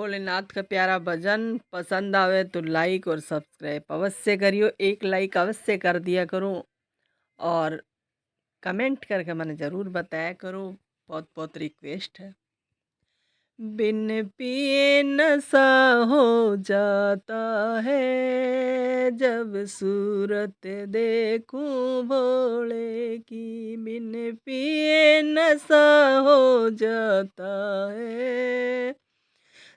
भोलेनाथ का प्यारा भजन पसंद आवे तो लाइक और सब्सक्राइब अवश्य करियो। एक लाइक अवश्य कर दिया करो और कमेंट करके मैंने ज़रूर बताया करो। बहुत बहुत रिक्वेस्ट है। बिन पिए नशा हो जाता है, जब सूरत देखूं भोले की। बिन पिए नशा हो जाता है,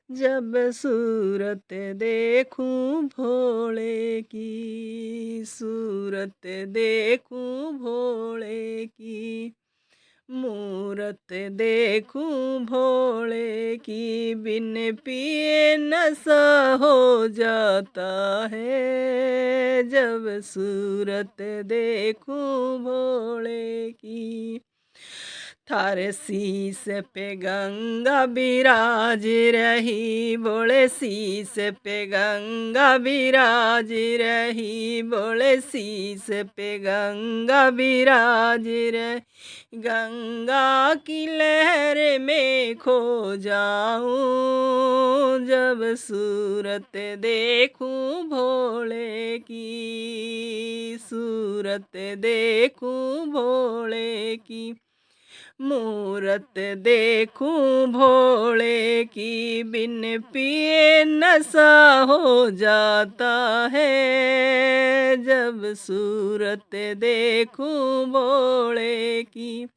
जब सूरत देखूं भोले की। सूरत देखूं भोले की, मूरत देखूं भोले की। बिन पिए नशा हो जाता है, जब सूरत देखूं भोले की। थारे शीस पे गंगा बिराज रही, बोले शीस पे गंगा बिराज रही। बोले शीस पे गंगा बिराज रही, गंगा की लहर में खो जाऊं, जब सूरत देखूं भोले की। सूरत देखूं भोले की, मूरत देखूं भोले की। बिन पिए नशा हो जाता है, जब सूरत देखूं भोले की।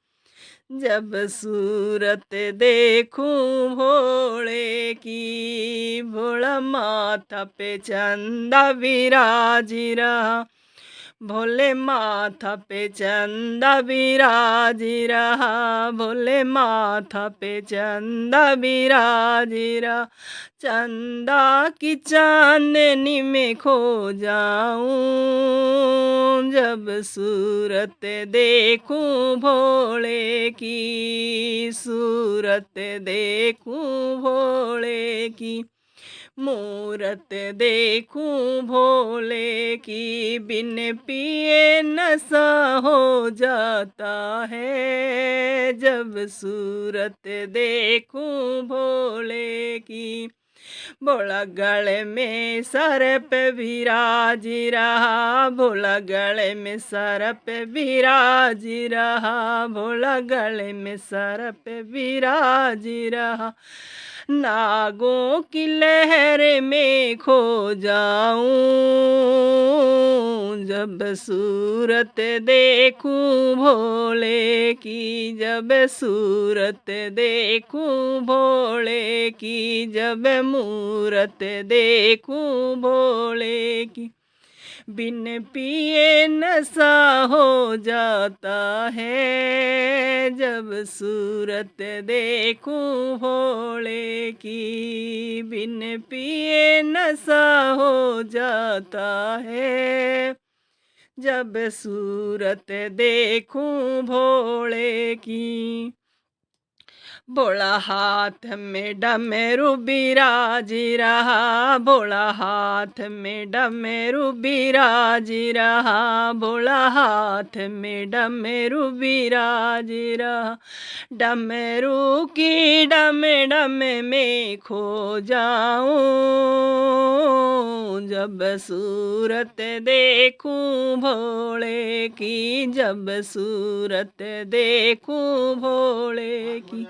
जब सूरत देखूं भोले की। भोला माथा पे चंदा विराज रहा, भोले माथा पे चंदा विराज रहा। भोले माथा पे चंदा विराज रहा, चंदा की चांदनी में खो जाऊं, जब सूरत देखूं भोले की। सूरत देखूं भोले की, मूरत देखूं भोले की। बिन पिए नशा हो जाता है, जब सूरत देखूं भोले की। भोला गले में सर्प विराज रहा, भोला गले में सर्प विराज रहा। भोला गले में सर्प विराज रहा, नागों की लहर में खो जाऊं, जब सूरत देखूं भोले की। जब सूरत देखूं भोले की, जब मूरत देखूं भोले की। बिन पिए नशा हो जाता है, जब सूरत देखूं भोले की। बिन पिए नशा हो जाता है, जब सूरत देखूं भोले की। भोला हाथ में डमरू बिराज रहा, भोला हाथ में डमरू बिराज रहा। भोला हाथ में डमरू बिराज रहा, डमरू की डम डम में खो जाऊं, जब सूरत देखूं भोले की। जब सूरत देखूं भोले की,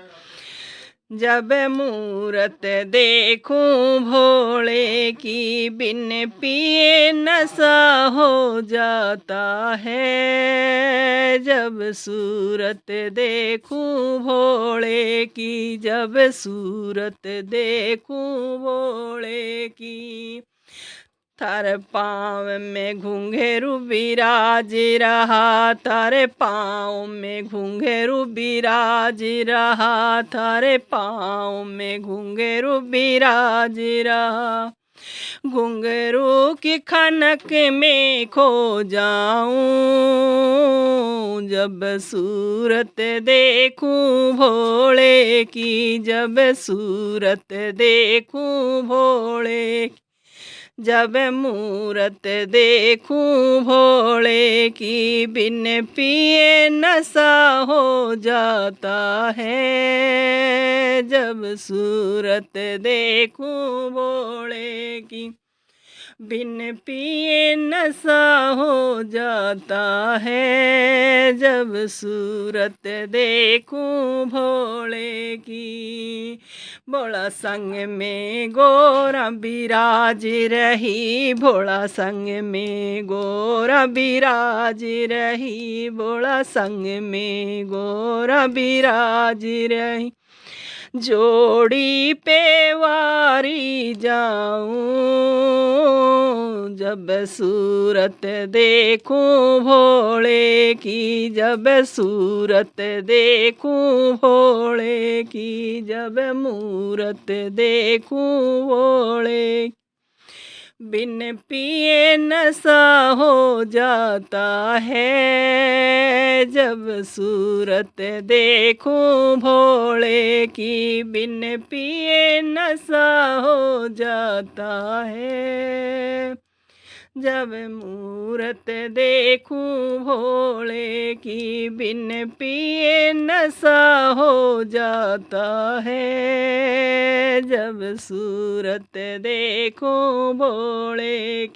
जब मूरत देखूं भोले की। बिन पिए नशा हो जाता है, जब सूरत देखूं भोले की। जब सूरत देखूं भोले की। थारे पाँव में घुंघरू बिराज रहा, थारे पाँव में घुंघरू बिराज रहा। थारे पाँव में घुंघरू बिराज रहा, घुंघरू की खनक में खो जाऊं, जब सूरत देखूं भोले की। जब सूरत देखूं भोले की, जब मूरत देखूं भोले की। बिन पिए नशा हो जाता है जब सूरत देखूं भोले की। बिन पिए नशा हो जाता है जब सूरत देखूं भोले की। भोला संग में गोरा बिराज रही, भोला संग में गोरा बिराज रही, भोला संग में गोरा बिराज रही। जोड़ी पे वारी जाऊं जब सूरत देखूं भोले की, जब सूरत देखूं भोले की, जब मूरत देखूं भोले। बिन पिए नशा हो जाता है जब सूरत देखूं भोले की। बिन पिए नशा हो जाता है जब मूरत देखूं भोले की। बिन पिए नशा हो जाता है जब सूरत देखूं भोले